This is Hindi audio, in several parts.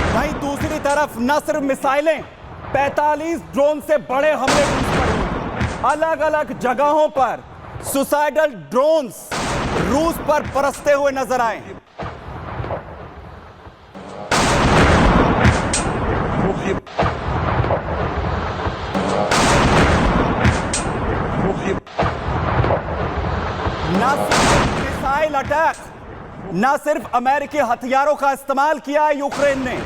वहीं दूसरी तरफ न सिर्फ मिसाइलें, 45 ड्रोन से बड़े हमले रूस पर हुए। अलग अलग जगहों पर सुसाइडल ड्रोन्स रूस पर बरसते हुए नजर आए। न सिर्फ मिसाइल अटैक, न सिर्फ अमेरिकी हथियारों का इस्तेमाल किया है यूक्रेन ने,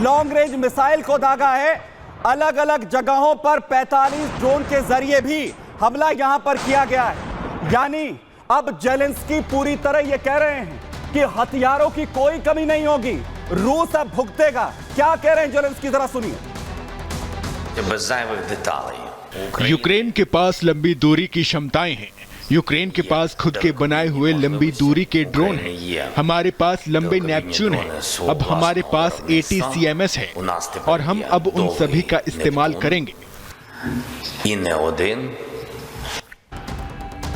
लॉन्ग रेंज मिसाइल को दागा है। अलग अलग जगहों पर 45 ड्रोन के जरिए भी हमला यहां पर किया गया है। यानी अब जेलेंस्की पूरी तरह यह कह रहे हैं कि हथियारों की कोई कमी नहीं होगी, रूस अब भुगतेगा। क्या कह रहे हैं जेलेंस्की, जरा सुनिए। यूक्रेन के पास लंबी दूरी की क्षमताएं हैं। यूक्रेन के पास खुद के बनाए हुए लंबी दूरी के ड्रोन हैं। हमारे पास लंबे नेपच्यून हैं। अब हमारे पास ATCMS है और हम अब उन सभी का इस्तेमाल करेंगे।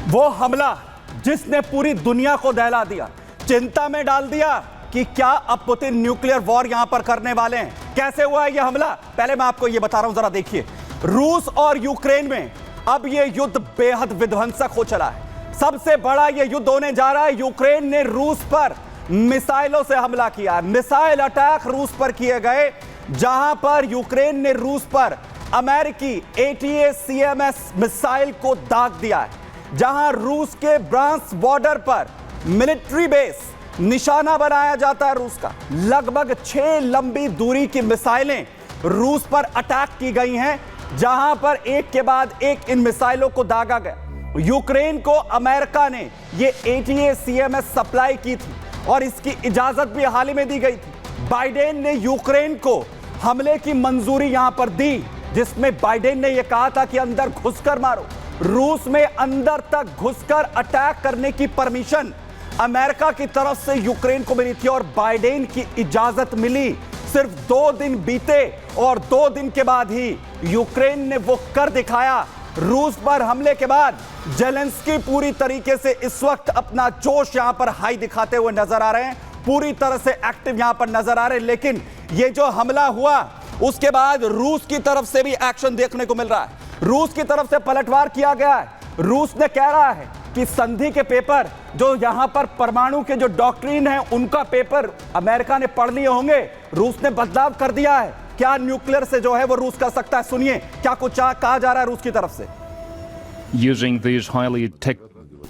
वो हमला जिसने पूरी दुनिया को दहला दिया, चिंता में डाल दिया कि क्या अब पुतिन न्यूक्लियर वॉर यहां पर करने वाले हैं। कैसे हुआ है यह हमला, पहले मैं आपको यह बता रहा हूं, जरा देखिए। रूस और यूक्रेन में अब यह युद्ध बेहद विध्वंसक हो चला है। सबसे बड़ा यह युद्ध होने जा रहा है। यूक्रेन ने रूस पर मिसाइलों से हमला किया। मिसाइल अटैक रूस पर किए गए, जहां पर यूक्रेन ने रूस पर अमेरिकी ATACMS मिसाइल को दाग दिया है। जहां रूस के ब्रांस बॉर्डर पर मिलिट्री बेस निशाना बनाया जाता है रूस का। लगभग 6 लंबी दूरी की मिसाइलें रूस पर अटैक की गई हैं, जहां पर एक के बाद एक इन मिसाइलों को दागा गया। यूक्रेन को अमेरिका ने यह ATACMS सप्लाई की थी और इसकी इजाजत भी हाल ही में दी गई थी। बाइडेन ने यूक्रेन को हमले की मंजूरी यहां पर दी, जिसमें बाइडेन ने यह कहा था कि अंदर घुसकर मारो। रूस में अंदर तक घुसकर अटैक करने की परमिशन अमेरिका की तरफ से यूक्रेन को मिली थी और बाइडेन की इजाजत मिली। सिर्फ 2 दिन बीते और 2 दिन के बाद ही यूक्रेन ने वो कर दिखाया। रूस पर हमले के बाद जेलेंस्की पूरी तरीके से इस वक्त अपना जोश यहां पर हाई दिखाते हुए नजर आ रहे हैं, पूरी तरह से एक्टिव यहां पर नजर आ रहे हैं। लेकिन ये जो हमला हुआ उसके बाद रूस की तरफ से भी एक्शन देखने को मिल रहा है। रूस की तरफ से पलटवार किया गया है। रूस ने कह रहा है कि संधि के पेपर, जो यहां पर परमाणु के जो डॉक्ट्रिन है, उनका पेपर अमेरिका ने पढ़ लिए होंगे। रूस ने बदलाव कर दिया है। क्या न्यूक्लियर से जो है वो रूस कर सकता है? सुनिए क्या कुछ कहा जा रहा है रूस की तरफ से।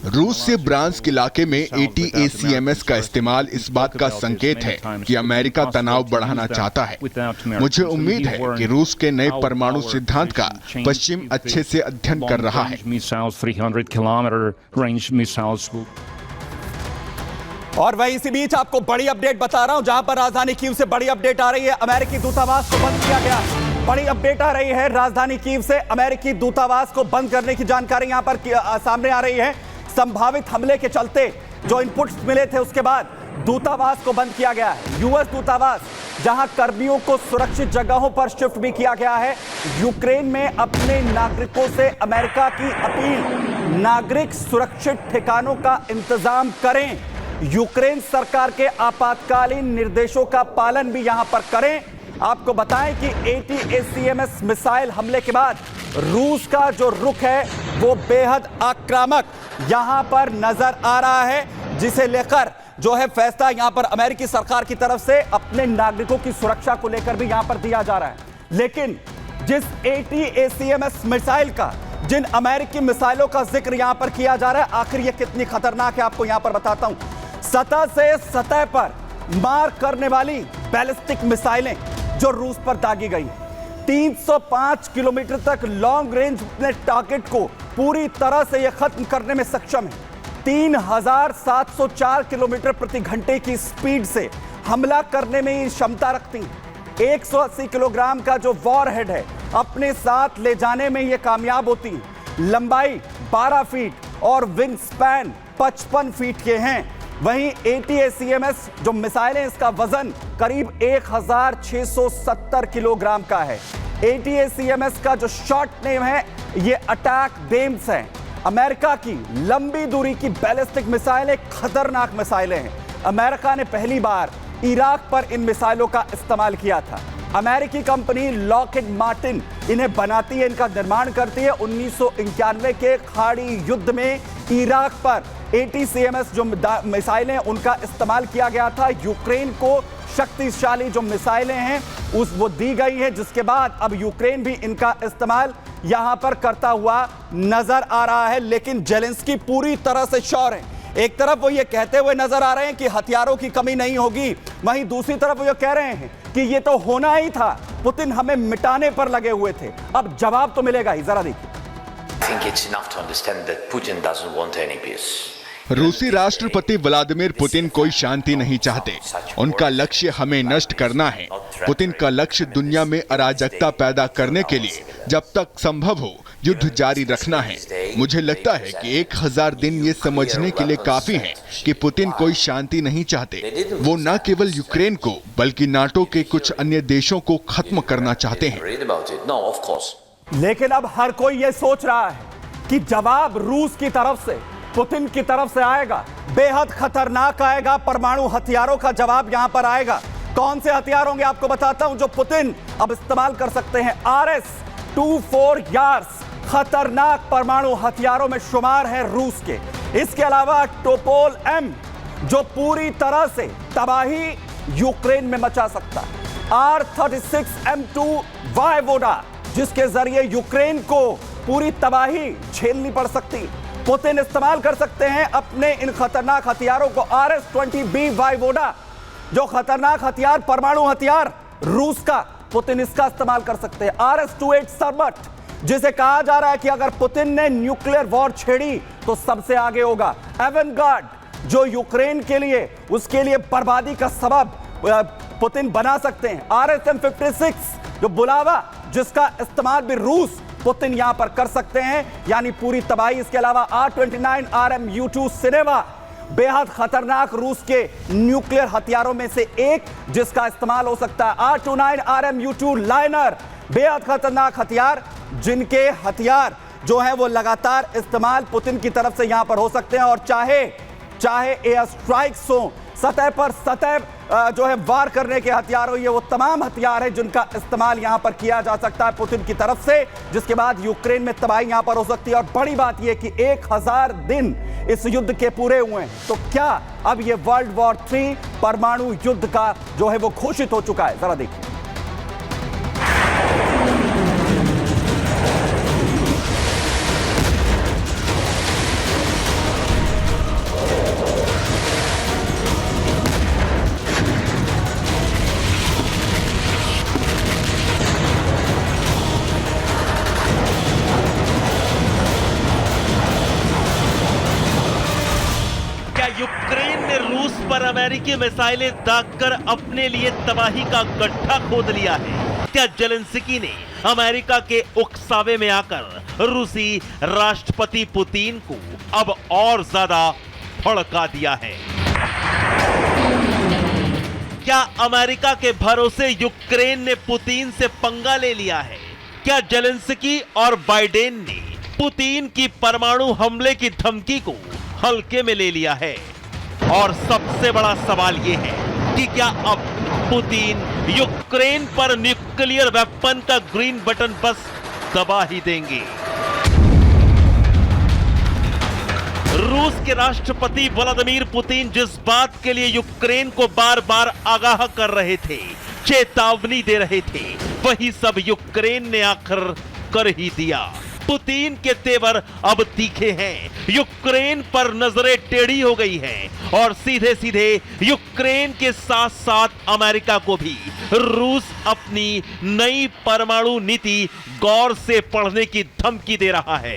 रूस से ब्रांस्क इलाके में ATACMS का इस्तेमाल इस बात का संकेत है कि अमेरिका तनाव बढ़ाना चाहता है। मुझे उम्मीद है कि रूस के नए परमाणु सिद्धांत का पश्चिम अच्छे से अध्ययन कर रहा है। और वहीं इसी बीच आपको बड़ी अपडेट बता रहा हूं, जहां पर राजधानी कीव से बड़ी अपडेट आ रही है। अमेरिकी दूतावास को बंद किया गया। बड़ी अपडेट आ रही है राजधानी कीव से, अमेरिकी दूतावास को बंद करने की जानकारी यहां पर सामने आ रही है। संभावित हमले के चलते जो इनपुट्स मिले थे उसके बाद दूतावास को बंद किया गया है। US दूतावास, जहां कर्मियों को सुरक्षित जगहों पर शिफ्ट भी किया गया है। यूक्रेन में अपने नागरिकों से अमेरिका की अपील, नागरिक सुरक्षित ठिकानों का इंतजाम करें। यूक्रेन सरकार के आपातकालीन निर्देशों का पालन भी यहां पर करें। आपको बताएं कि ATACMS मिसाइल हमले के बाद रूस का जो रुख है वो बेहद आक्रामक यहां पर नजर आ रहा है, जिसे लेकर जो है फैसला यहां पर अमेरिकी सरकार की तरफ से अपने नागरिकों की सुरक्षा को लेकर भी यहां पर दिया जा रहा है। लेकिन जिस ATACMS मिसाइल का, जिन अमेरिकी मिसाइलों का जिक्र यहां पर किया जा रहा है, आखिर ये कितनी खतरनाक है आपको यहां पर बताता हूं। सतह से सतह पर मार करने वाली बैलिस्टिक मिसाइलें जो रूस पर दागी गई, 305 किलोमीटर तक लॉन्ग रेंज में टारगेट को पूरी तरह से यह खत्म करने में सक्षम है। 3704 किलोमीटर प्रति घंटे की स्पीड से हमला करने में ये क्षमता रखती हैं। 180 किलोग्राम का जो वॉरहेड है अपने साथ ले जाने में ये कामयाब होती हैं। लंबाई 12 फीट और विंग स्पैन 55 फीट के हैं। वहीं ATACMS जो मिसाइल है, इसका वजन करीब 1670 किलोग्राम का है। ATACMS का जो शॉर्ट नेम है ये अटैक बेम्स है। अमेरिका की लंबी दूरी की बैलिस्टिक मिसाइलें खतरनाक मिसाइलें हैं। अमेरिका ने पहली बार इराक पर इन मिसाइलों का इस्तेमाल किया था। अमेरिकी कंपनी लॉकहीड मार्टिन इन्हें बनाती है, इनका निर्माण करती है। 1991 के खाड़ी युद्ध में इराक पर ATCMS जो मिसाइलें उनका इस्तेमाल किया गया था। यूक्रेन को शक्तिशाली जो मिसाइलें हैं वो दी गई हैं, जिसके बाद अब यूक्रेन भी इनका इस्तेमाल यहां पर करता हुआ नजर आ रहा है। लेकिन जेलेंस्की पूरी तरह से श्योर है। एक तरफ वो ये कहते हुए नजर आ रहे हैं कि हथियारों की कमी नहीं होगी, वहीं दूसरी तरफ वो ये कह रहे हैं कि ये तो होना ही था, पुतिन हमें मिटाने पर लगे हुए थे, अब जवाब तो मिलेगा ही। जरा देखिए। रूसी राष्ट्रपति व्लादिमीर पुतिन कोई शांति नहीं चाहते। उनका लक्ष्य हमें नष्ट करना है। पुतिन का लक्ष्य दुनिया में अराजकता पैदा करने के लिए जब तक संभव हो युद्ध जारी रखना है। मुझे लगता है कि 1000 दिन ये समझने के लिए काफी हैं कि पुतिन कोई शांति नहीं चाहते। वो न केवल यूक्रेन को बल्कि नाटो के कुछ अन्य देशों को खत्म करना चाहते हैं। लेकिन अब हर कोई ये सोच रहा है कि जवाब रूस की तरफ से, पुतिन की तरफ से आएगा, बेहद खतरनाक आएगा। परमाणु हथियारों का जवाब यहां पर आएगा। कौन से हथियार होंगे आपको बताता हूं जो पुतिन अब इस्तेमाल कर सकते हैं। RS-24 यार्स खतरनाक परमाणु हथियारों में शुमार है रूस के। इसके अलावा टोपोल M जो पूरी तरह से तबाही यूक्रेन में मचा सकता है। R-36M2 वायवोडा जिसके जरिए यूक्रेन को पूरी तबाही झेलनी पड़ सकती है। पुतिन इस्तेमाल कर सकते हैं अपने इन खतरनाक हथियारों को। RS-20B वायवोडा जो खतरनाक हथियार, परमाणु हथियार रूस का, पुतिन इसका इस्तेमाल कर सकते हैं। RS-28 सरबट जिसे कहा जा रहा है कि अगर पुतिन ने न्यूक्लियर वॉर छेड़ी तो सबसे आगे होगा। एवेंगार्ड जो यूक्रेन के लिए, उसके लिए बर्बादी का सबब पुतिन बना सकते हैं। RSM-56 जो बुलावा जिसका इस्तेमाल भी रूस, पुतिन यहां पर कर सकते हैं, यानी पूरी तबाही। इसके अलावा R-29 RMU-2 सिनेवा बेहद खतरनाक रूस के न्यूक्लियर हथियारों में से एक जिसका इस्तेमाल हो सकता है। R-29 RMU-2 लाइनर बेहद खतरनाक हथियार, जिनके हथियार जो है वो लगातार इस्तेमाल पुतिन की तरफ से यहां पर हो सकते हैं। और चाहे एयर स्ट्राइक्स हो, सतह पर सतह जो है वार करने के हथियार हो, ये वो तमाम हथियार है जिनका इस्तेमाल यहां पर किया जा सकता है पुतिन की तरफ से, जिसके बाद यूक्रेन में तबाही यहां पर हो सकती है। और बड़ी बात यह कि 1000 दिन इस युद्ध के पूरे हुए हैं, तो क्या अब ये वर्ल्ड वॉर 3 परमाणु युद्ध का जो है वो घोषित हो चुका है? जरा देखिए। यूक्रेन ने रूस पर अमेरिकी मिसाइलें दागकर अपने लिए तबाही का गड्ढा खोद लिया है? क्या जेलेंस्की ने अमेरिका के उकसावे में आकर रूसी राष्ट्रपति पुतिन को अब और ज्यादा भड़का दिया है? क्या अमेरिका के भरोसे यूक्रेन ने पुतिन से पंगा ले लिया है? क्या जेलेंस्की और बाइडेन ने पुतिन की परमाणु हमले की धमकी को हल्के में ले लिया है? और सबसे बड़ा सवाल यह है कि क्या अब पुतिन यूक्रेन पर न्यूक्लियर वेपन का ग्रीन बटन बस दबा ही देंगे? रूस के राष्ट्रपति व्लादिमीर पुतिन जिस बात के लिए यूक्रेन को बार बार आगाह कर रहे थे, चेतावनी दे रहे थे, वही सब यूक्रेन ने आखिर कर ही दिया। पुतिन के तेवर अब तीखे हैं, यूक्रेन पर नजरें टेढ़ी हो गई हैं और सीधे सीधे यूक्रेन के साथ साथ अमेरिका को भी रूस अपनी नई परमाणु नीति गौर से पढ़ने की धमकी दे रहा है।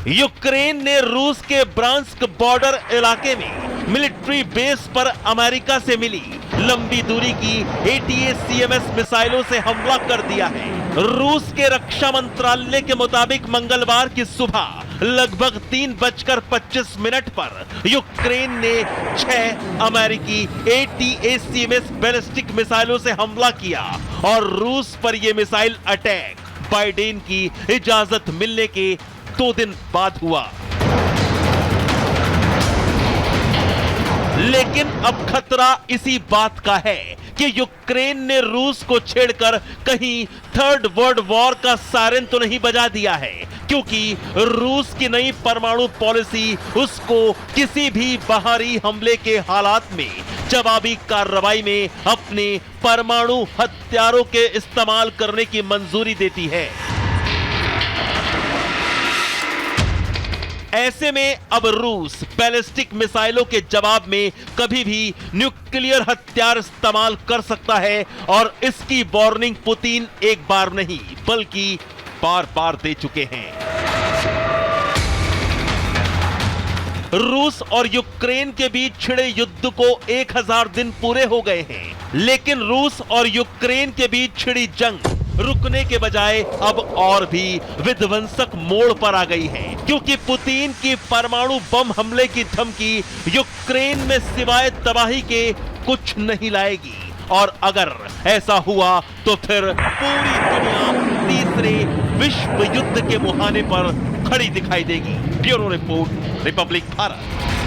यूक्रेन ने रूस के ब्रांस्क बॉर्डर इलाके में मिलिट्री बेस पर अमेरिका से मिली लंबी दूरी की ATACMS मिसाइलों से हमला कर दिया है। रूस के रक्षा मंत्रालय के मुताबिक मंगलवार की सुबह लगभग 3:25 पर यूक्रेन ने 6 अमेरिकी ATACMS बैलिस्टिक मिसाइलों से हमला किया और रूस पर यह मिसाइल अटैक बाइडेन की इजाजत मिलने के 2 दिन बाद हुआ। लेकिन अब खतरा इसी बात का है कि यूक्रेन ने रूस को छेड़कर कहीं थर्ड वर्ल्ड वॉर का सायरन तो नहीं बजा दिया है, क्योंकि रूस की नई परमाणु पॉलिसी उसको किसी भी बाहरी हमले के हालात में जवाबी कार्रवाई में अपने परमाणु हथियारों के इस्तेमाल करने की मंजूरी देती है। ऐसे में अब रूस बैलिस्टिक मिसाइलों के जवाब में कभी भी न्यूक्लियर हथियार इस्तेमाल कर सकता है, और इसकी वार्निंग पुतिन एक बार नहीं बल्कि बार बार दे चुके हैं। रूस और यूक्रेन के बीच छिड़े युद्ध को 1000 दिन पूरे हो गए हैं, लेकिन रूस और यूक्रेन के बीच छिड़ी जंग रुकने के बजाय अब और भी विध्वंसक मोड़ पर आ गई है, क्योंकि पुतिन की परमाणु बम हमले की धमकी यूक्रेन में सिवाय तबाही के कुछ नहीं लाएगी, और अगर ऐसा हुआ तो फिर पूरी दुनिया तीसरे विश्व युद्ध के मुहाने पर खड़ी दिखाई देगी। Bureau report, Republic Bharat.